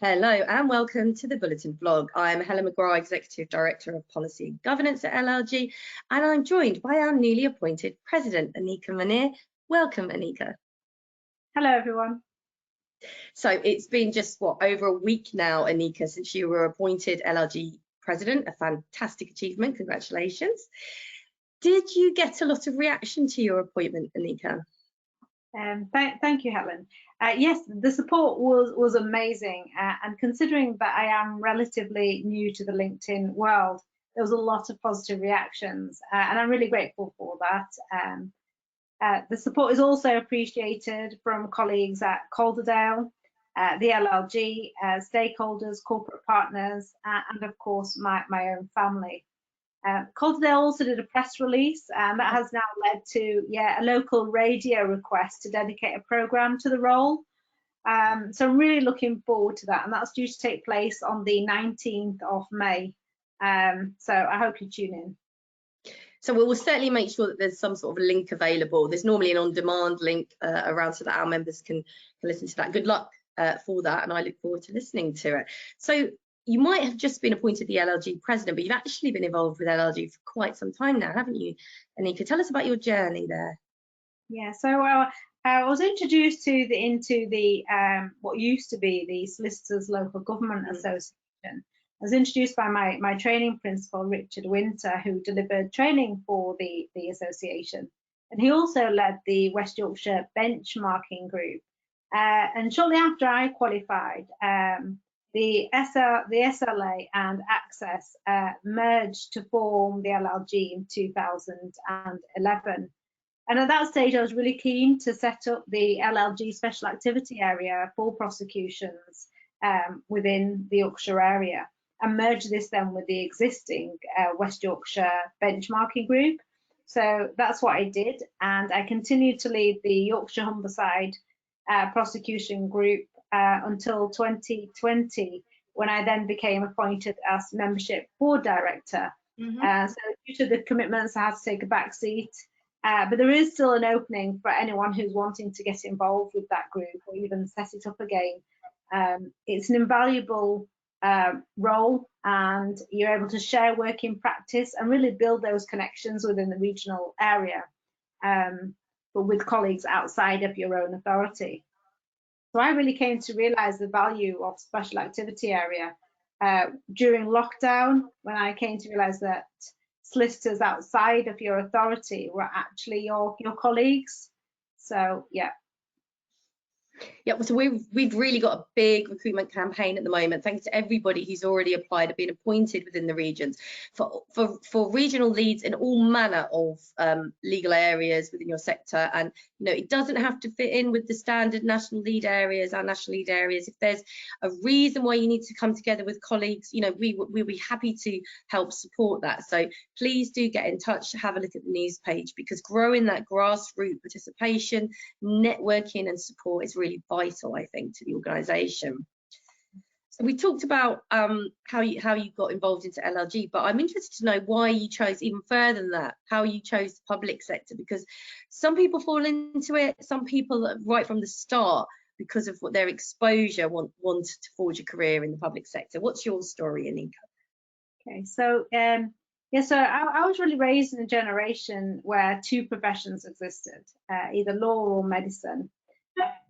Hello and welcome to the Bulletin Blog. I'm Helen, Executive Director of Policy and Governance at LLG, and I'm joined by our newly appointed President, Aneeka Muneer. Welcome, Aneeka. Hello, everyone. So it's been just, over a week now, Aneeka, since you were appointed LLG President. A fantastic achievement. Congratulations. Did you get a lot of reaction to your appointment, Aneeka? Thank you, Helen. Yes, the support was amazing, and considering that I am relatively new to the LinkedIn world, there was a lot of positive reactions, and I'm really grateful for that. The support is also appreciated from colleagues at Calderdale, the LLG, stakeholders, corporate partners, and of course my own family. Calderdale also did a press release, and that has now led to a local radio request to dedicate a programme to the role. So I'm really looking forward to that, and that's due to take place on the 19th of May. So I hope you tune in. So we will certainly make sure that there's some sort of link available. There's normally an on-demand link around so that our members can listen to that. Good luck for that, and I look forward to listening to it. So you might have just been appointed the LLG president, but you've actually been involved with LLG for quite some time now, haven't you, Aneeka? Tell us about your journey there. Yeah, so I was introduced into the what used to be the Solicitors Local Government Association. I was introduced by my training principal, Richard Winter, who delivered training for the association, and he also led the West Yorkshire benchmarking group. And shortly after I qualified, the SLA and Access merged to form the LLG in 2011. And at that stage, I was really keen to set up the LLG special activity area for prosecutions within the Yorkshire area, and merge this then with the existing West Yorkshire benchmarking group. So that's what I did, and I continued to lead the Yorkshire Humberside prosecution group until 2020, when I then became appointed as membership board director. So due to the commitments, I had to take a back seat, but there is still an opening for anyone who's wanting to get involved with that group or even set it up again. It's an invaluable role, and you're able to share working practice and really build those connections within the regional area, but with colleagues outside of your own authority. So I really came to realise the value of special activity area during lockdown, when I came to realise that solicitors outside of your authority were actually your colleagues. So yeah. Yeah, so we've really got a big recruitment campaign at the moment, thanks to everybody who's already applied and been appointed within the regions for regional leads in all manner of legal areas within your sector. And it doesn't have to fit in with the standard national lead areas, our national lead areas. If there's a reason why you need to come together with colleagues, we'll be happy to help support that. So please do get in touch, have a look at the news page, because growing that grassroots participation, networking and support is really vital, I think, to the organisation. So we talked about how you got involved into LLG, but I'm interested to know why you chose, even further than that, how you chose the public sector, because some people fall into it, some people right from the start, because of what their exposure, want to forge a career in the public sector. What's your story, Aneeka? Okay, so so I was really raised in a generation where two professions existed, either law or medicine.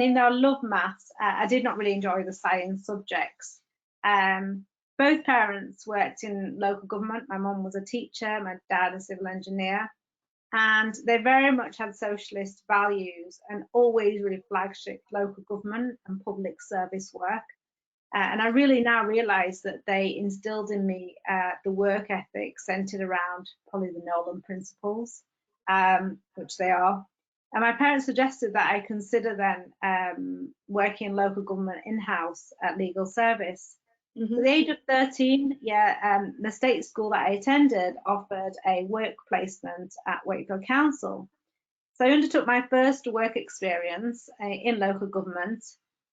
Even though I love maths, I did not really enjoy the science subjects. Both parents worked in local government. My mum was a teacher, my dad a civil engineer, and they very much had socialist values and always really flagship local government and public service work. And I really now realise that they instilled in me the work ethic centred around probably the Nolan principles, which they are. And my parents suggested that I consider then working in local government in-house at legal service. At the age of 13, the state school that I attended offered a work placement at Wakefield Council. So I undertook my first work experience in local government.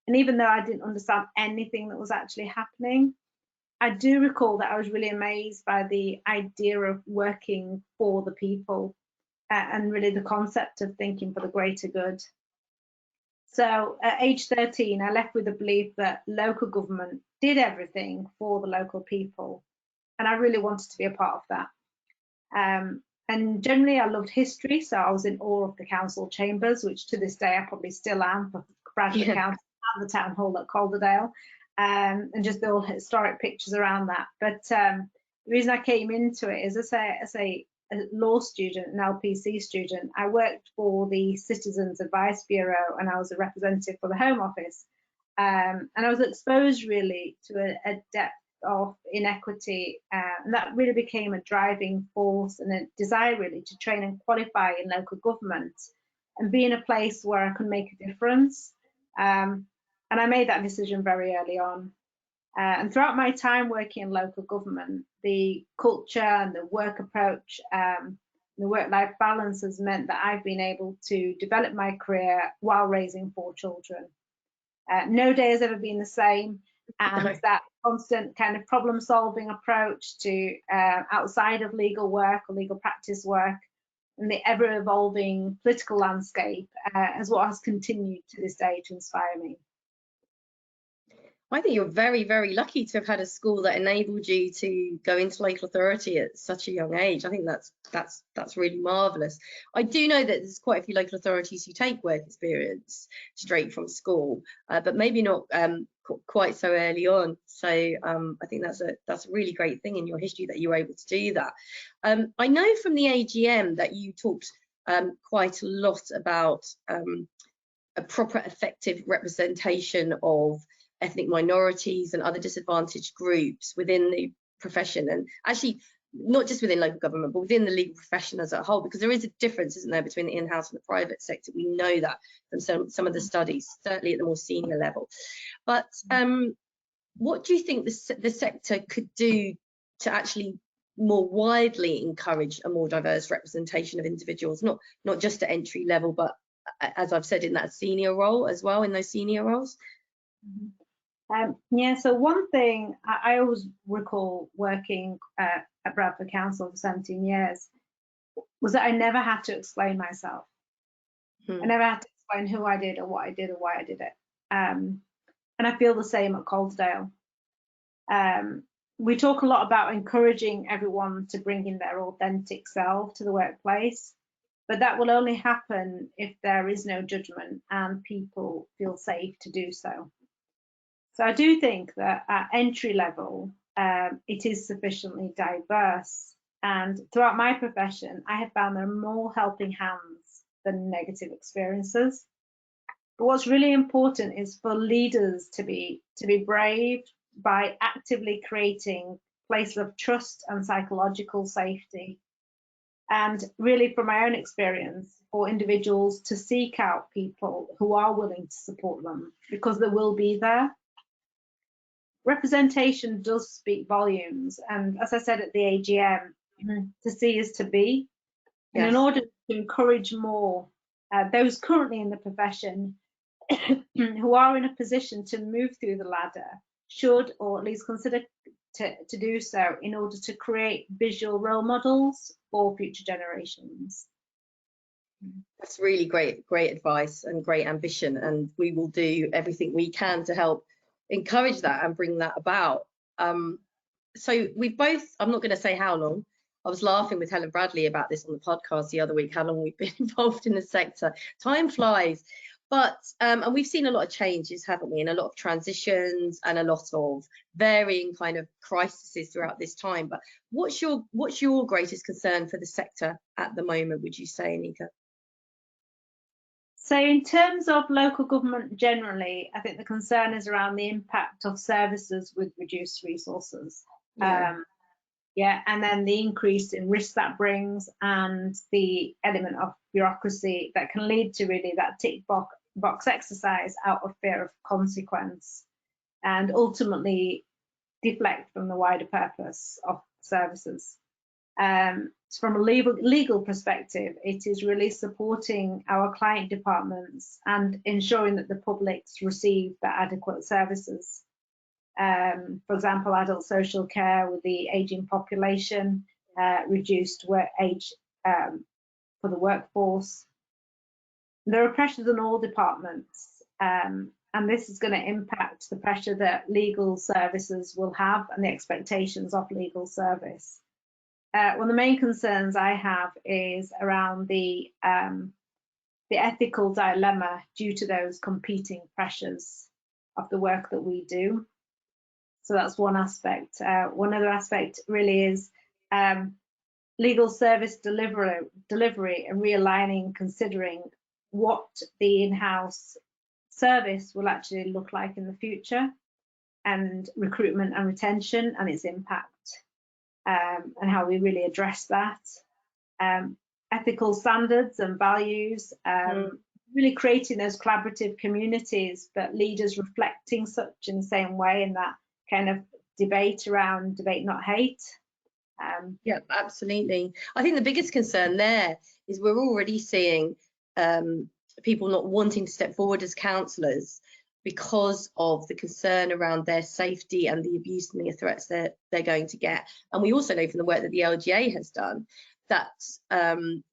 And even though I didn't understand anything that was actually happening, I do recall that I was really amazed by the idea of working for the people. And really the concept of thinking for the greater good. So at age 13, I left with the belief that local government did everything for the local people, and I really wanted to be a part of that. And generally, I loved history, so I was in awe of the council chambers, which to this day I probably still am, for Bradford Council and the town hall at Calderdale, and just the old historic pictures around that. But the reason I came into it is as a law student, an LPC student, I worked for the Citizens Advice Bureau, and I was a representative for the Home Office. And I was exposed really to a depth of inequity, and that really became a driving force and a desire really to train and qualify in local government and be in a place where I could make a difference. And I made that decision very early on. And throughout my time working in local government, the culture and the work approach, the work-life balance has meant that I've been able to develop my career while raising 4 children. No day has ever been the same, and that constant kind of problem-solving approach to outside of legal work or legal practice work and the ever-evolving political landscape is what has continued to this day to inspire me. I think you're very, very lucky to have had a school that enabled you to go into local authority at such a young age. I think that's really marvellous. I do know that there's quite a few local authorities who take work experience straight from school, but maybe not quite so early on. So I think that's a really great thing in your history that you were able to do that. I know from the AGM that you talked quite a lot about a proper, effective representation of ethnic minorities and other disadvantaged groups within the profession, and actually not just within local government but within the legal profession as a whole, because there is a difference, isn't there, between the in-house and the private sector. We know that from some of the studies, certainly at the more senior level. But what do you think the sector could do to actually more widely encourage a more diverse representation of individuals, not just at entry level, but as I've said, in that senior role as well, in those senior roles? Yeah, so one thing I always recall working at Bradford Council for 17 years was that I never had to explain myself. I never had to explain who I did or what I did or why I did it. And I feel the same at Calderdale. We talk a lot about encouraging everyone to bring in their authentic self to the workplace, but that will only happen if there is no judgment and people feel safe to do so. So I do think that at entry level, it is sufficiently diverse. And throughout my profession, I have found there are more helping hands than negative experiences. But what's really important is for leaders to be brave by actively creating places of trust and psychological safety. And really, from my own experience, for individuals to seek out people who are willing to support them, because they will be there. Representation does speak volumes, and as I said at the AGM, to see is to be. And in order to encourage more those currently in the profession who are in a position to move through the ladder should, or at least consider to do so, in order to create visual role models for future generations. That's really great advice and great ambition, and we will do everything we can to help encourage that and bring that about. So we both, I'm not going to say how long, I was laughing with Helen Bradley about this on the podcast the other week, how long we've been involved in the sector. Time flies, but and we've seen a lot of changes, haven't we, and a lot of transitions and a lot of varying kind of crises throughout this time. But what's your greatest concern for the sector at the moment, would you say, Aneeka? So in terms of local government generally, I think the concern is around the impact of services with reduced resources. And then the increase in risk that brings, and the element of bureaucracy that can lead to really that tick box exercise out of fear of consequence, and ultimately deflect from the wider purpose of services. From a legal perspective, it is really supporting our client departments and ensuring that the publics receive the adequate services. For example, adult social care with the ageing population, reduced work age for the workforce. There are pressures on all departments And this is going to impact the pressure that legal services will have and the expectations of legal service. One of the main concerns I have is around the ethical dilemma due to those competing pressures of the work that we do. So that's one aspect. One other aspect really is legal service delivery and realigning, considering what the in-house service will actually look like in the future, and recruitment and retention and its impact, and how we really address that. Ethical standards and values, really creating those collaborative communities, but leaders reflecting such in the same way in that kind of debate around debate, not hate. Yeah, absolutely. I think the biggest concern there is we're already seeing people not wanting to step forward as counsellors because of the concern around their safety and the abuse and the threats that they're going to get. And we also know from the work that the LGA has done that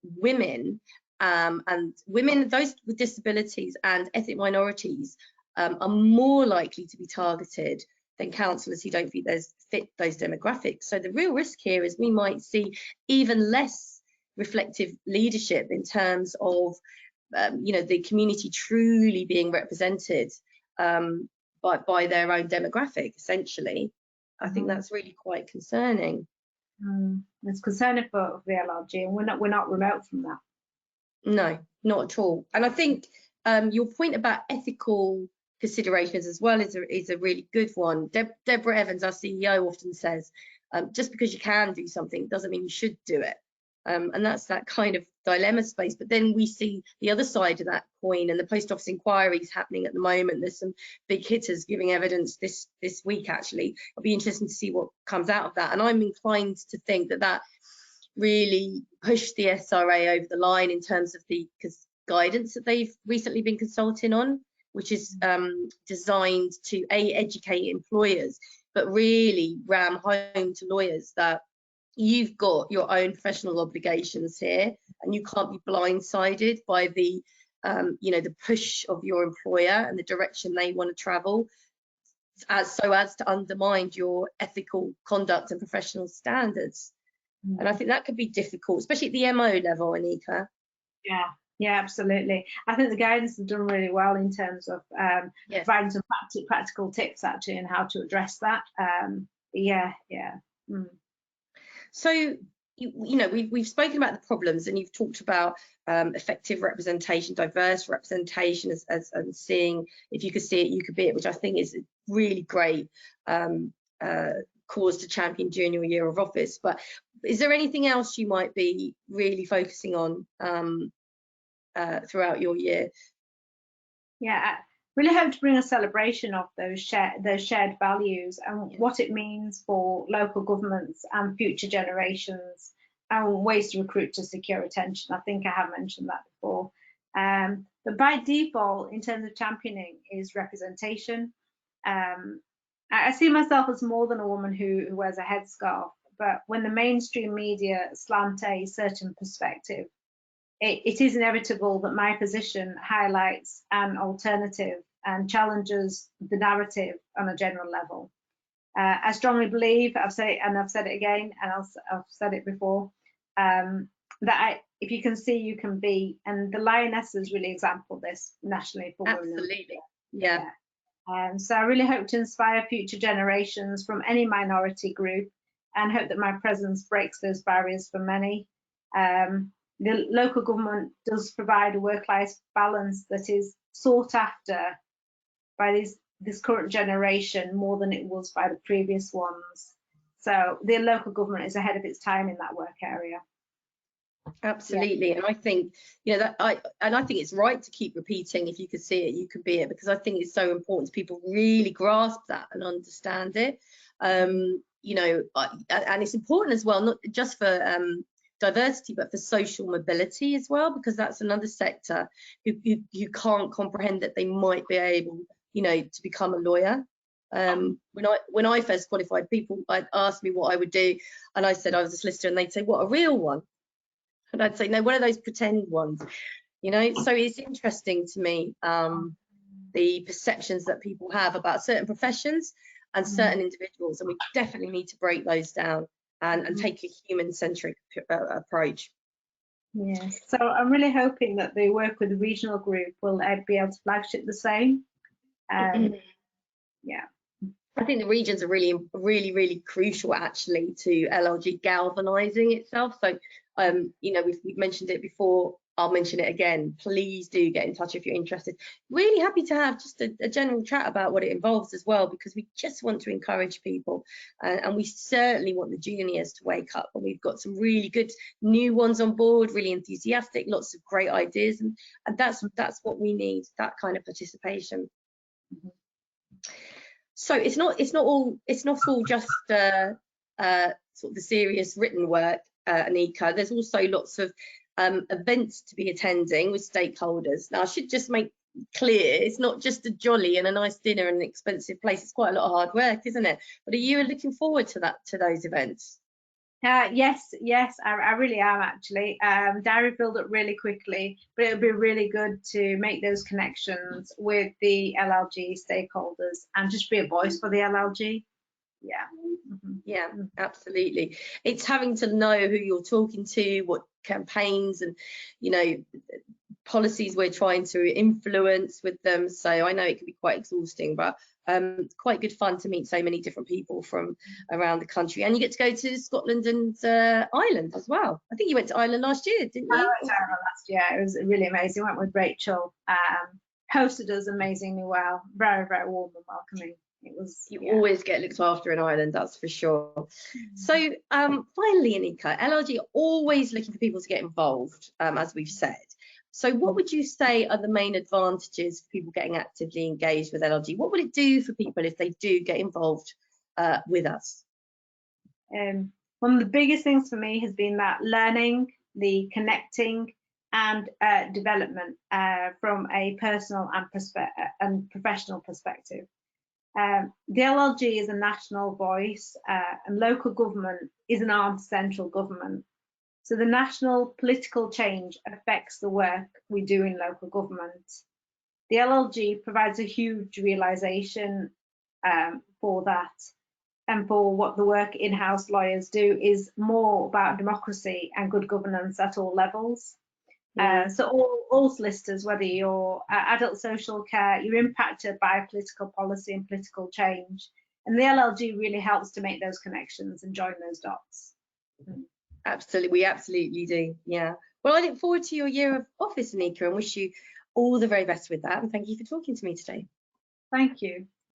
women and women, those with disabilities and ethnic minorities are more likely to be targeted than counsellors who don't fit those demographics. So the real risk here is we might see even less reflective leadership in terms of the community truly being represented by their own demographic, essentially. I think that's really quite concerning. It's concerning for the LLG, and we're not remote from that. No, not at all. And I think your point about ethical considerations as well is a really good one. Deborah Evans, our CEO, often says, just because you can do something doesn't mean you should do it. And that's that kind of dilemma space. But then we see the other side of that coin, and the post office inquiries happening at the moment. There's some big hitters giving evidence this week, actually. It'll be interesting to see what comes out of that. And I'm inclined to think that really pushed the SRA over the line in terms of the guidance that they've recently been consulting on, which is designed to educate employers, but really ram home to lawyers that you've got your own professional obligations here, and you can't be blindsided by the the push of your employer and the direction they want to travel, as to undermine your ethical conduct and professional standards. And I think that could be difficult, especially at the MO level, Aneeka. Yeah, absolutely. I think the guidance has done really well in terms of providing some practical tips actually on how to address that. So we've spoken about the problems, and you've talked about effective representation, diverse representation, as and seeing if you could see it, you could be it, which I think is a really great cause to champion during your year of office. But is there anything else you might be really focusing on throughout your year? Yeah, I really hope to bring a celebration of those shared values and what it means for local governments and future generations, and ways to recruit to secure attention. I think I have mentioned that before. But by default, in terms of championing, is representation. I see myself as more than a woman who wears a headscarf, but when the mainstream media slant a certain perspective, it is inevitable that my position highlights an alternative and challenges the narrative on a general level. I strongly believe, I've said it and I've said it again, and I've said it before, that if you can see, you can be. And the Lionesses really example this nationally for women. Absolutely, yeah. So I really hope to inspire future generations from any minority group, and hope that my presence breaks those barriers for many. The local government does provide a work-life balance that is sought after by this current generation more than it was by the previous ones. So the local government is ahead of its time in that work area. Absolutely. And I think I think it's right to keep repeating, if you could see it, you could be it, because I think it's so important people really grasp that and understand it. And it's important as well, not just for diversity, but for social mobility as well, because that's another sector who can't comprehend that they might be able to become a lawyer. When I first qualified, people asked me what I would do, and I said I was a solicitor, and they'd say, what, a real one? And I'd say, no, one of those pretend ones. So it's interesting to me the perceptions that people have about certain professions and certain individuals, and we definitely need to break those down and take a human-centric approach. Yes, so I'm really hoping that the work with the regional group will be able to flagship the same. Yeah. I think the regions are really crucial actually to LLG galvanizing itself. So, you know, we've mentioned it before. I'll mention it again. Please do get in touch if you're interested. Really happy to have just a general chat about what it involves as well, because we just want to encourage people, and we certainly want the juniors to wake up. And we've got some really good new ones on board, really enthusiastic, lots of great ideas, and that's what we need, that kind of participation. So it's not all just sort of the serious written work, Aneeka. There's also lots of events to be attending with stakeholders. Now, I should just make clear, it's not just a jolly and a nice dinner and an expensive place. It's quite a lot of hard work, isn't it? But are you looking forward to those events? Yes, I really am actually. Diary filled up really quickly, but it would be really good to make those connections with the LLG stakeholders and just be a voice for the LLG. Yeah. Yeah, absolutely. It's having to know who you're talking to, what campaigns and, you know, policies we're trying to influence with them. So I know it can be quite exhausting, but quite good fun to meet so many different people from around the country. And you get to go to Scotland and Ireland as well. I think you went to Ireland last year, didn't you? I went to Ireland last year. It was really amazing. I went with Rachel. Hosted us amazingly well. Very warm and welcoming. You always get looked after in Ireland, that's for sure. So finally, Aneeka, LLG are always looking for people to get involved, as we've said. So what would you say are the main advantages for people getting actively engaged with LLG? What would it do for people if they do get involved with us? One of the biggest things for me has been that learning, the connecting and development from a personal and professional perspective. The LLG is a national voice and local government is an arm to central government. So the national political change affects the work we do in local government. The LLG provides a huge realisation for that, and for what the work in-house lawyers do is more about democracy and good governance at all levels. So all solicitors, whether you're adult social care, you're impacted by political policy and political change. And the LLG really helps to make those connections and join those dots. Absolutely, we absolutely do, yeah. Well, I look forward to your year of office, Aneeka, and wish you all the very best with that. And thank you for talking to me today. Thank you.